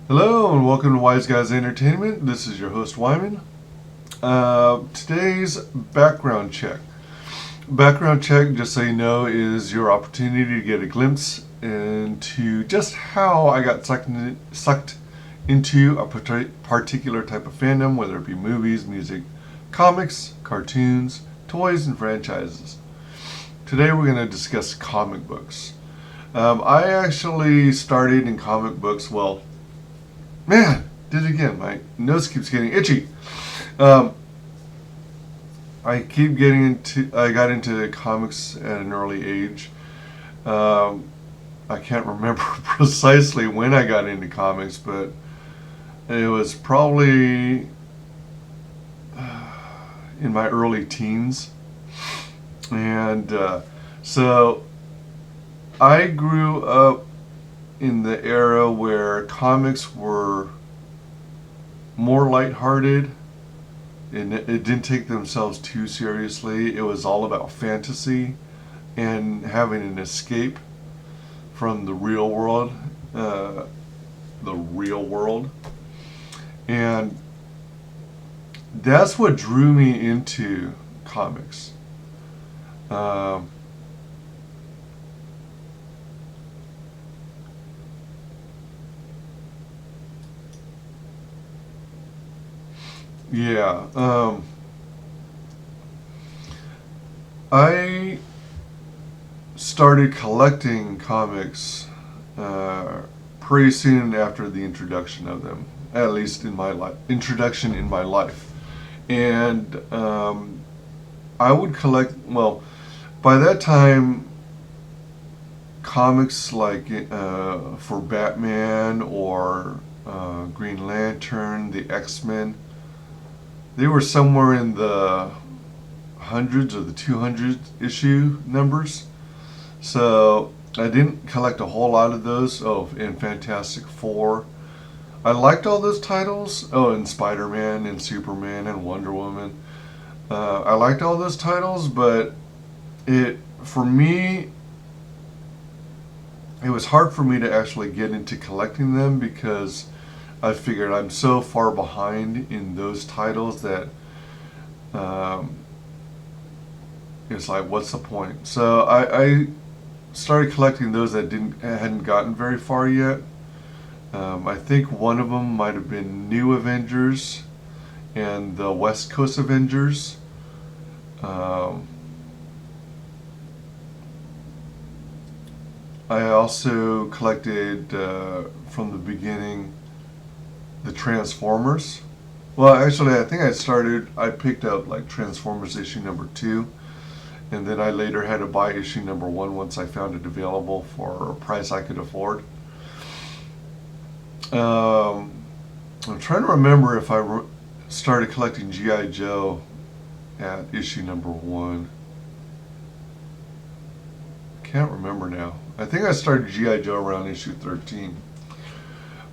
Hello and welcome to WyzGyz Entertainment. This is your host Wyman. Today's background check. Background check, just so you know, is your opportunity to get a glimpse into just how I got sucked into a particular type of fandom, whether it be movies, music, comics, cartoons, toys, and franchises. Today we're going to discuss comic books. I actually started in comic books, well, man, did it again. My nose keeps getting itchy. Um, I got into comics at an early age. Um, I can't remember precisely when I got into comics, but it was probably in my early teens. And so I grew up in the era where comics were more lighthearted and it didn't take themselves too seriously. It was all about fantasy and having an escape from the real world, uh, and that's what drew me into comics. Um, yeah, I started collecting comics uh, pretty soon after the introduction of them, at least in my life. Introduction in my life, and I would collect. Well, by that time, comics like for Batman or Green Lantern, the X-Men, they were somewhere in the hundreds or the 200 issue numbers. So I didn't collect a whole lot of those. Oh, and Fantastic Four. I liked all those titles. Oh, and Spider-Man and Superman and Wonder Woman. I liked all those titles, but it for me it was hard for me to actually get into collecting them because I figured I'm so far behind in those titles that um, it's like, what's the point? So I started collecting those that didn't hadn't gotten very far yet. I think one of them might have been New Avengers and the West Coast Avengers. Um, I also collected from the beginning the Transformers. Well, actually, I picked up like Transformers issue number 2, and then I later had to buy issue number 1 once I found it available for a price I could afford. Um, I'm trying to remember if started collecting G.I. Joe at issue number 1. Can't remember now. I think I started G.I. Joe around issue 13.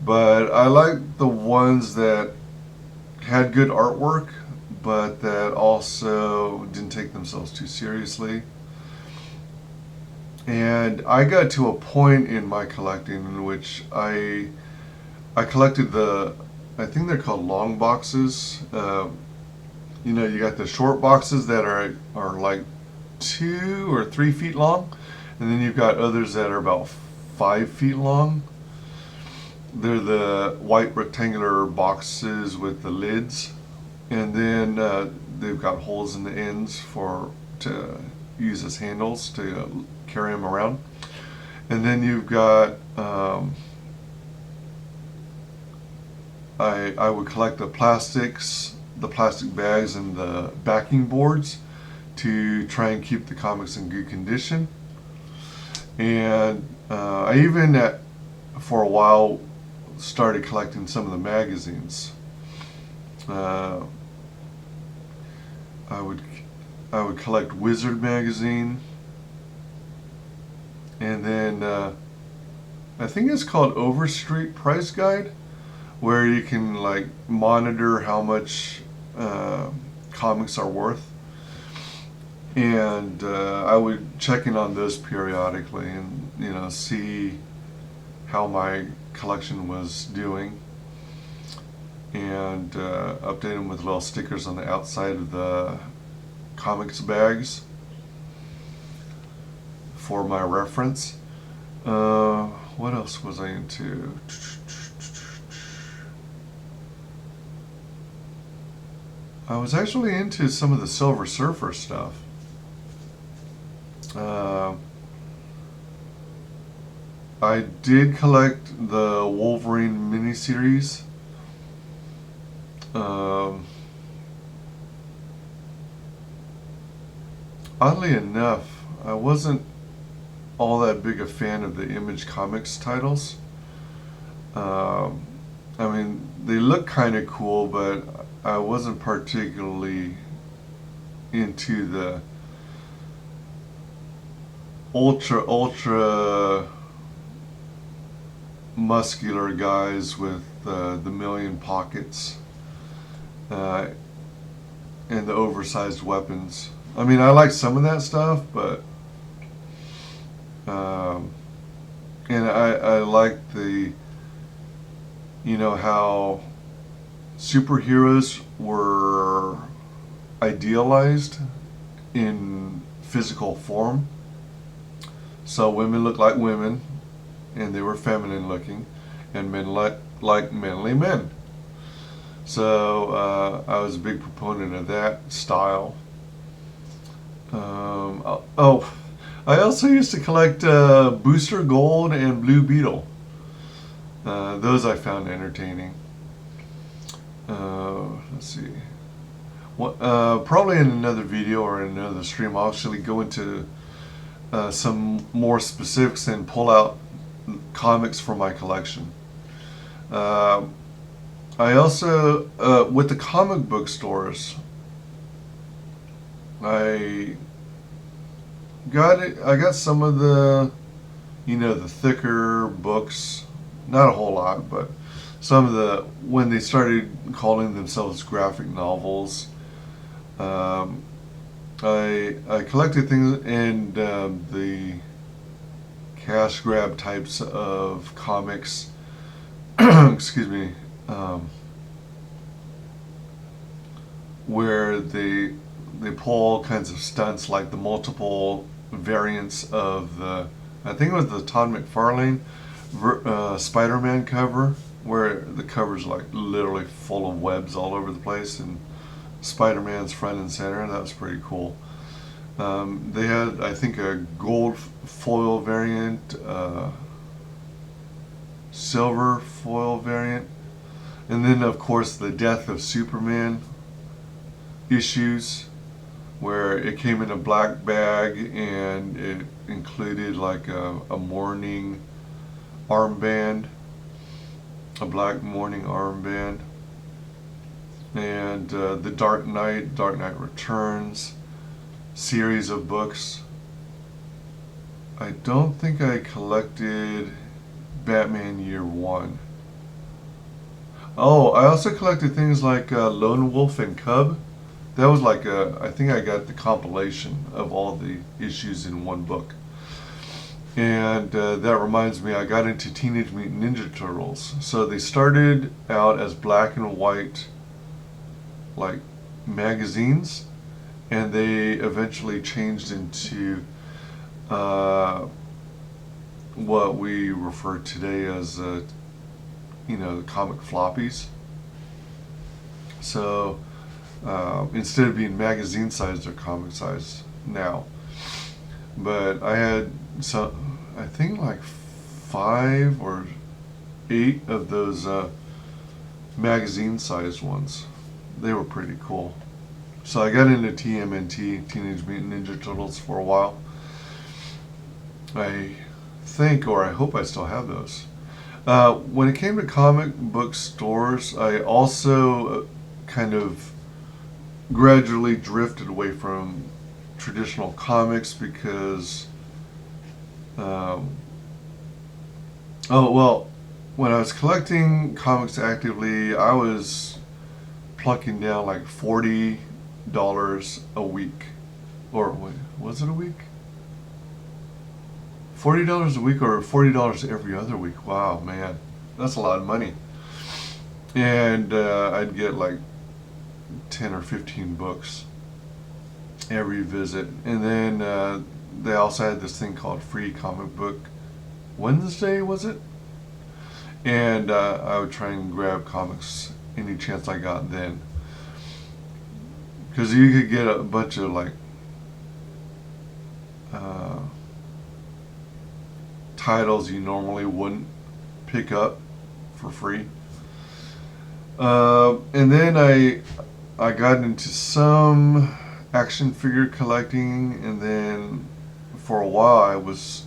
But I like the ones that had good artwork, but that also didn't take themselves too seriously. And I got to a point in my collecting in which I collected I think they're called long boxes. You got the short boxes that are like 2 or 3 feet long, and then you've got others that are about 5 feet long. They're the white rectangular boxes with the lids, and then they've got holes in the ends to use as handles to carry them around. And then you've got I would collect the plastic bags, and the backing boards to try and keep the comics in good condition. And I even for a while started collecting some of the magazines. Uh, I would I would collect Wizard magazine, and then I think it's called Overstreet Price Guide, where you can like monitor how much comics are worth. And I would check in on those periodically, and see how my collection was doing, and update them with little stickers on the outside of the comics bags for my reference. What else was I into? I was actually into some of the Silver Surfer stuff. I did collect the Wolverine miniseries. Oddly enough, I wasn't all that big a fan of the Image Comics titles. I mean, they look kind of cool, but I wasn't particularly into the ultra muscular guys with the million pockets and the oversized weapons. I mean, I like some of that stuff, but and I like the, you know, how superheroes were idealized in physical form. So women looked like women, and they were feminine looking, and men like manly men. So I was a big proponent of that style. I also used to collect Booster Gold and Blue Beetle. Those I found entertaining. Let's see. Probably in another video or in another stream, I'll actually go into some more specifics and pull out comics from my collection. I also, with the comic book stores, I got some of the, you know, the thicker books. Not a whole lot, but some of the, when they started calling themselves graphic novels. I collected things, and the cash grab types of comics. Excuse me. Where they pull all kinds of stunts, like the multiple variants of the, I think it was the Todd McFarlane Spider-Man cover, where the cover's like literally full of webs all over the place, and Spider-Man's front and center. That was pretty cool. They had, I think, a gold foil variant, silver foil variant, and then of course the Death of Superman issues, where it came in a black bag and it included like a mourning armband, a black mourning armband, and the Dark Knight Returns series of books. I don't think I collected Batman Year One. Oh, I also collected things like Lone Wolf and Cub. That was like I think I got the compilation of all the issues in one book. And that reminds me, I got into Teenage Mutant Ninja Turtles. So they started out as black and white, like, magazines, and they eventually changed into what we refer today as, you know, the comic floppies. So instead of being magazine size, they're comic size now. But I had some, I think like 5 or 8 of those magazine sized ones. They were pretty cool. So I got into TMNT, Teenage Mutant Ninja Turtles, for a while. I think, or I hope I still have those. When it came to comic book stores, I also kind of gradually drifted away from traditional comics because, oh well, when I was collecting comics actively, I was plucking down like $40 a week. Or wait, was it a week? $40 a week or $40 every other week. Wow, man, that's a lot of money. And I'd get like 10 or 15 books every visit. And then they also had this thing called Free Comic Book Wednesday, was it? And I would try and grab comics any chance I got then. Because you could get a bunch of like titles you normally wouldn't pick up for free. And then I got into some action figure collecting, and then for a while I was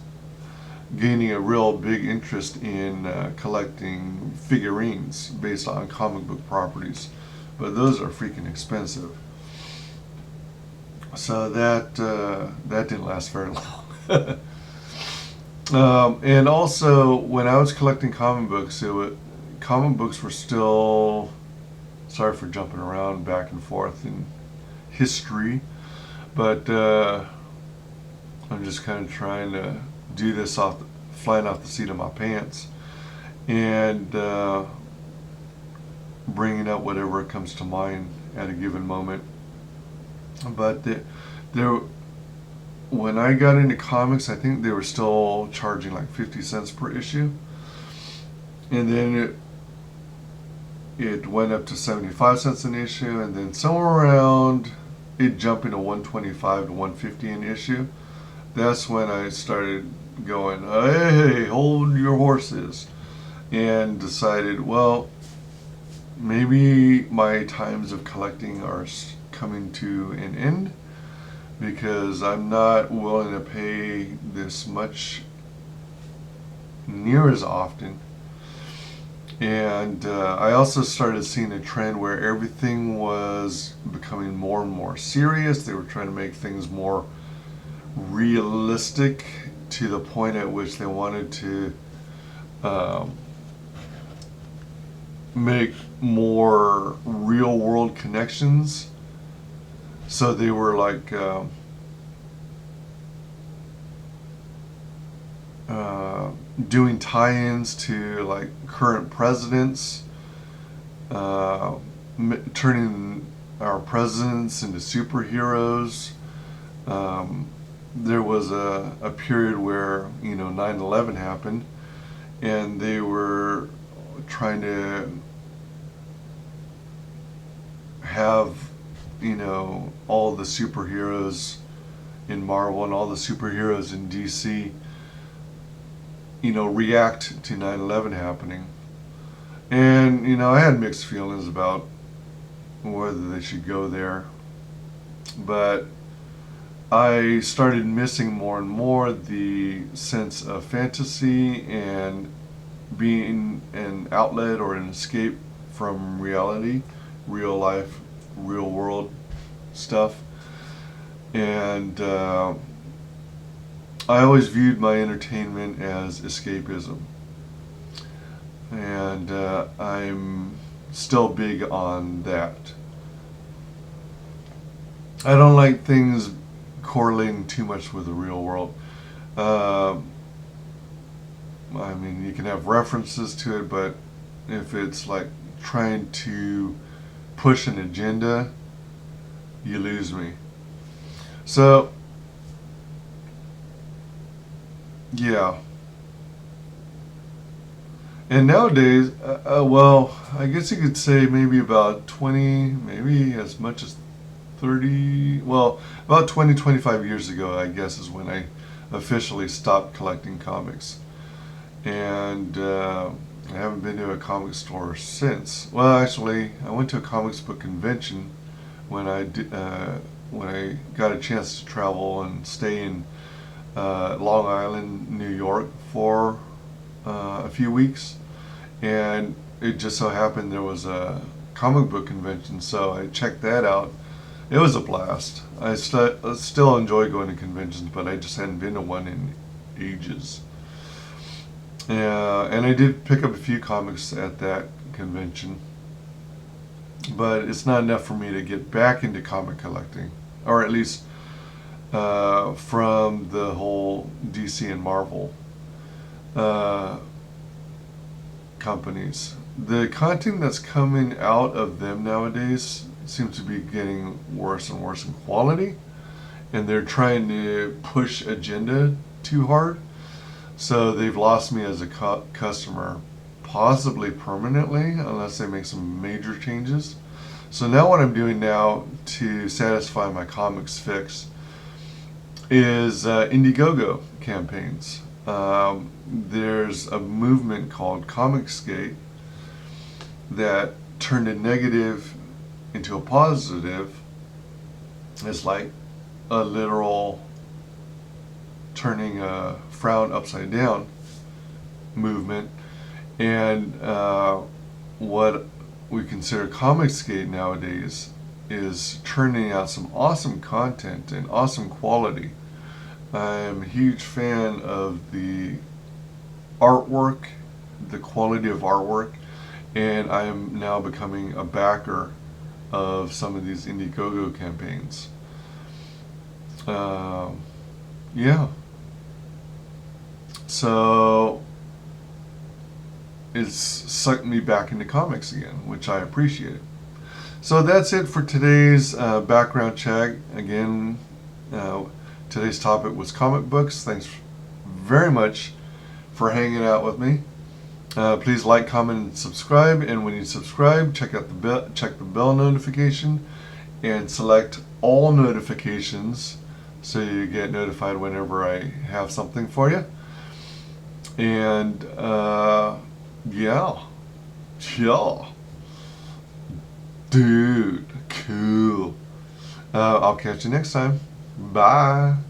gaining a real big interest in collecting figurines based on comic book properties, but those are freaking expensive. So that didn't last very long. And also, when I was collecting comic books, comic books were still, sorry for jumping around back and forth in history, but I'm just kind of trying to do this flying off the seat of my pants, and bringing up whatever comes to mind at a given moment. But when I got into comics, I think they were still charging like 50 cents per issue, and then it went up to 75 cents an issue, and then somewhere around it jumping to 125 to 150 an issue. That's when I started going, hey, hold your horses, and decided, well, maybe my times of collecting are coming to an end, because I'm not willing to pay this much near as often. And I also started seeing a trend where everything was becoming more and more serious. They were trying to make things more realistic, to the point at which they wanted to make more real world connections. So they were like doing tie-ins to like current presidents, turning our presidents into superheroes. There was a period where 9/11 happened, and they were trying to have all the superheroes in Marvel and all the superheroes in DC react to 9/11 happening. And I had mixed feelings about whether they should go there, but I started missing more and more the sense of fantasy and being an outlet or an escape from reality, real life, real world stuff. And I always viewed my entertainment as escapism, and I'm still big on that. I don't like things correlating too much with the real world. I mean, you can have references to it, but if it's like trying to push an agenda, you lose me. So, yeah. And nowadays, well, I guess you could say maybe about 20, maybe as much as 30, well, about 20, 25 years ago, I guess, is when I officially stopped collecting comics. And I haven't been to a comic store since. Well, actually, I went to a comics book convention when I got a chance to travel and stay in Long Island, New York for a few weeks, and it just so happened there was a comic book convention, so I checked that out. It was a blast. I still enjoy going to conventions, but I just hadn't been to one in ages. And I did pick up a few comics at that convention, but it's not enough for me to get back into comic collecting, or at least from the whole DC and Marvel uh, companies. The content that's coming out of them nowadays seems to be getting worse and worse in quality, and they're trying to push agenda too hard. So they've lost me as a customer, possibly permanently, unless they make some major changes. So now what I'm doing now to satisfy my comics fix is Indiegogo campaigns. There's a movement called Comicsgate that turned a negative into a positive. It's like a literal turning a frown upside down movement. And what we consider Comicsgate nowadays is turning out some awesome content and awesome quality. I'm a huge fan of the artwork, the quality of artwork, and I am now becoming a backer of some of these Indiegogo campaigns. Yeah. So it's sucked me back into comics again, which I appreciate. So that's it for today's background check. Again, today's topic was comic books. Thanks very much for hanging out with me. Please like, comment, and subscribe. And when you subscribe, check the bell notification, and select all notifications so you get notified whenever I have something for you. And yeah, dude, cool. I'll catch you next time. Bye.